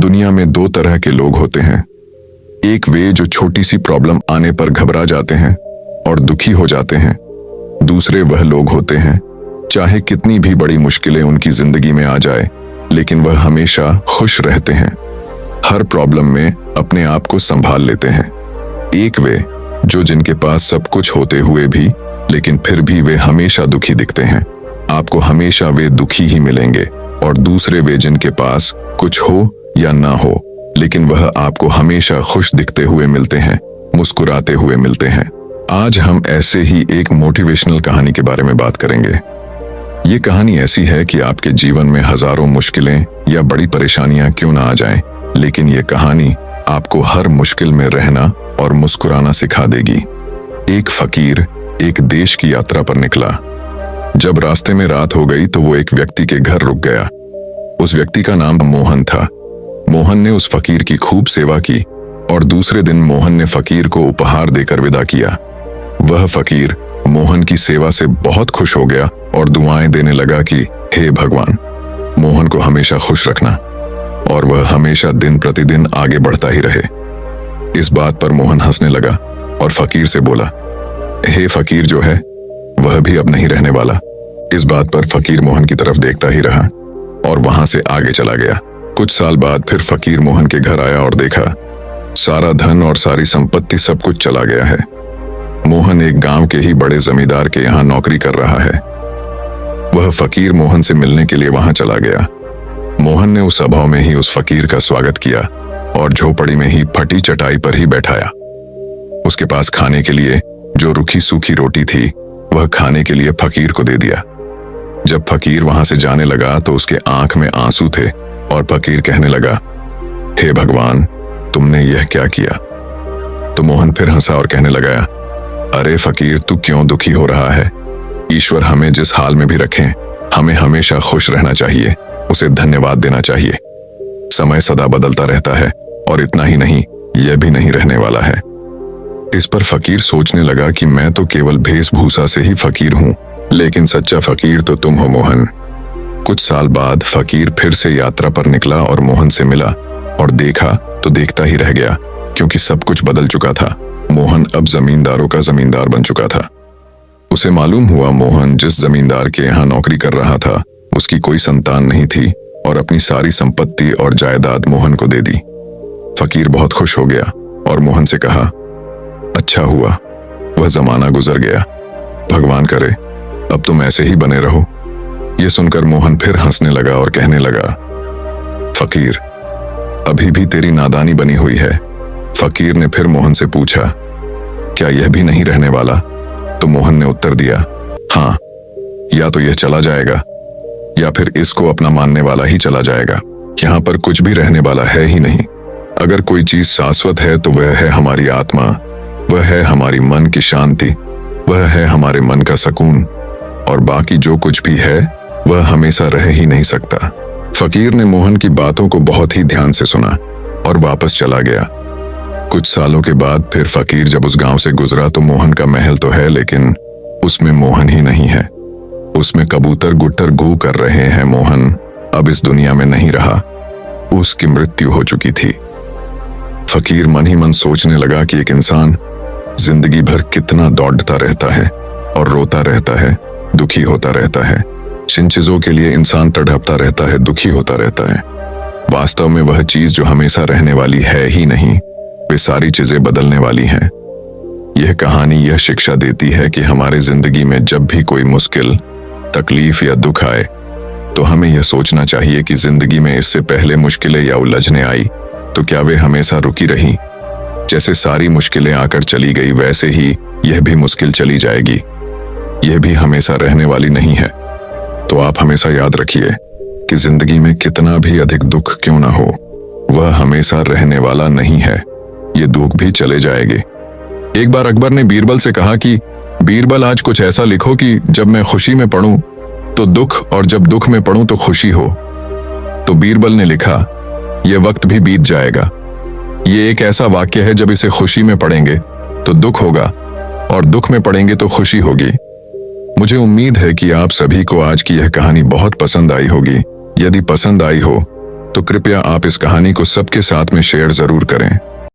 दुनिया में दो तरह के लोग होते हैं। एक वे जो छोटी सी प्रॉब्लम आने पर घबरा जाते हैं और दुखी हो जाते हैं। दूसरे वह लोग होते हैं चाहे कितनी भी बड़ी मुश्किलें उनकी जिंदगी में आ जाए, लेकिन वह हमेशा खुश रहते हैं, हर प्रॉब्लम में अपने आप को संभाल लेते हैं। एक वे जो जिनके पास सब कुछ होते हुए भी लेकिन फिर भी वे हमेशा दुखी दिखते हैं, आपको हमेशा वे दुखी ही मिलेंगे। और दूसरे वे जिनके पास कुछ हो या ना हो लेकिन वह आपको हमेशा खुश दिखते हुए मिलते हैं, मुस्कुराते हुए मिलते हैं। आज हम ऐसे ही एक मोटिवेशनल कहानी के बारे में बात करेंगे। ये कहानी ऐसी है कि आपके जीवन में हजारों मुश्किलें या बड़ी परेशानियां क्यों ना आ जाएं, लेकिन ये कहानी आपको हर मुश्किल में रहना और मुस्कुराना सिखा देगी। एक फकीर एक देश की यात्रा पर निकला। जब रास्ते में रात हो गई तो वो एक व्यक्ति के घर रुक गया। उस व्यक्ति का नाम मोहन था। मोहन ने उस फकीर की खूब सेवा की और दूसरे दिन मोहन ने फकीर को उपहार देकर विदा किया। वह फकीर मोहन की सेवा से बहुत खुश हो गया और दुआएं देने लगा कि हे भगवान, मोहन को हमेशा खुश रखना और वह हमेशा दिन प्रतिदिन आगे बढ़ता ही रहे। इस बात पर मोहन हंसने लगा और फकीर से बोला, हे फकीर जो है वह भी अब नहीं रहने वाला। इस बात पर फकीर मोहन की तरफ देखता ही रहा और वहां से आगे चला गया। कुछ साल बाद फिर फकीर मोहन के घर आया और देखा सारा धन और सारी संपत्ति सब कुछ चला गया है। मोहन एक गांव के ही बड़े जमींदार के यहाँ नौकरी कर रहा है। वह फकीर मोहन से मिलने के लिए वहां चला गया। मोहन ने उस सभा में ही उस फकीर का स्वागत किया और झोपड़ी में ही फटी चटाई पर ही बैठाया। उसके पास खाने के लिए जो रूखी सूखी रोटी थी वह खाने के लिए फकीर को दे दिया। जब फकीर वहां से जाने लगा तो उसके आंख में आंसू थे और फकीर कहने लगा, हे भगवान, तुमने यह क्या किया? तो मोहन फिर हंसा और कहने लगा, अरे फकीर, तू क्यों दुखी हो रहा है? ईश्वर हमें जिस हाल में भी रखें, हमें हमेशा खुश रहना चाहिए, उसे धन्यवाद देना चाहिए। समय सदा बदलता रहता है और इतना ही नहीं, यह भी नहीं रहने वाला है। इस पर फकीर सोचने लगा कि मैं तो केवल वेशभूषा से ही फकीर हूं, लेकिन सच्चा फकीर तो तुम हो मोहन। कुछ साल बाद फकीर फिर से यात्रा पर निकला और मोहन से मिला और देखा तो देखता ही रह गया, क्योंकि सब कुछ बदल चुका था। मोहन अब जमींदारों का जमींदार बन चुका था। उसे मालूम हुआ मोहन जिस जमींदार के यहाँ नौकरी कर रहा था उसकी कोई संतान नहीं थी और अपनी सारी संपत्ति और जायदाद मोहन को दे दी। फकीर बहुत खुश हो गया और मोहन से कहा, अच्छा हुआ, वह जमाना गुजर गया, भगवान करे अब तुम ऐसे ही बने रहो। यह सुनकर मोहन फिर हंसने लगा और कहने लगा, फकीर, अभी भी तेरी नादानी बनी हुई है। फकीर ने फिर मोहन से पूछा, क्या यह भी नहीं रहने वाला? तो मोहन ने उत्तर दिया, हाँ, या तो यह चला जाएगा या फिर इसको अपना मानने वाला ही चला जाएगा। यहाँ पर कुछ भी रहने वाला है ही नहीं। अगर कोई चीज शाश्वत है तो वह है हमारी आत्मा, वह है हमारी मन की शांति, वह है हमारे मन का सुकून, और बाकी जो कुछ भी है वह हमेशा रह ही नहीं सकता। फकीर ने मोहन की बातों को बहुत ही ध्यान से सुना और वापस चला गया। कुछ सालों के बाद फिर फकीर जब उस गांव से गुजरा तो मोहन का महल तो है, लेकिन उसमें मोहन ही नहीं है। उसमें कबूतर गुट्टर गू कर रहे हैं। मोहन अब इस दुनिया में नहीं रहा, उसकी मृत्यु हो चुकी थी। फकीर मन ही मन सोचने लगा कि एक इंसान जिंदगी भर कितना दौड़ता रहता है और रोता रहता है, दुखी होता रहता है। जिन चीजों के लिए इंसान तड़पता रहता है, दुखी होता रहता है, वास्तव में वह चीज जो हमेशा रहने वाली है ही नहीं, वे सारी चीजें बदलने वाली हैं। यह कहानी यह शिक्षा देती है कि हमारे जिंदगी में जब भी कोई मुश्किल, तकलीफ या दुख आए तो हमें यह सोचना चाहिए कि जिंदगी में इससे पहले मुश्किलें या उलझने आई तो क्या वे हमेशा रुकी रहीं? जैसे सारी मुश्किलें आकर चली गई वैसे ही यह भी मुश्किल चली जाएगी। यह भी हमेशा रहने वाली नहीं है। तो आप हमेशा याद रखिए कि जिंदगी में कितना भी अधिक दुख क्यों ना हो, वह हमेशा रहने वाला नहीं है। ये दुख भी चले जाएंगे। एक बार अकबर ने बीरबल से कहा कि बीरबल, आज कुछ ऐसा लिखो कि जब मैं खुशी में पढ़ूं तो दुख और जब दुख में पढ़ूं तो खुशी हो। तो बीरबल ने लिखा, यह वक्त भी बीत जाएगा। ये एक ऐसा वाक्य है, जब इसे खुशी में पढ़ेंगे तो दुख होगा और दुख में पढ़ेंगे तो खुशी होगी। मुझे उम्मीद है कि आप सभी को आज की यह कहानी बहुत पसंद आई होगी। यदि पसंद आई हो तो कृपया आप इस कहानी को सबके साथ में शेयर जरूर करें।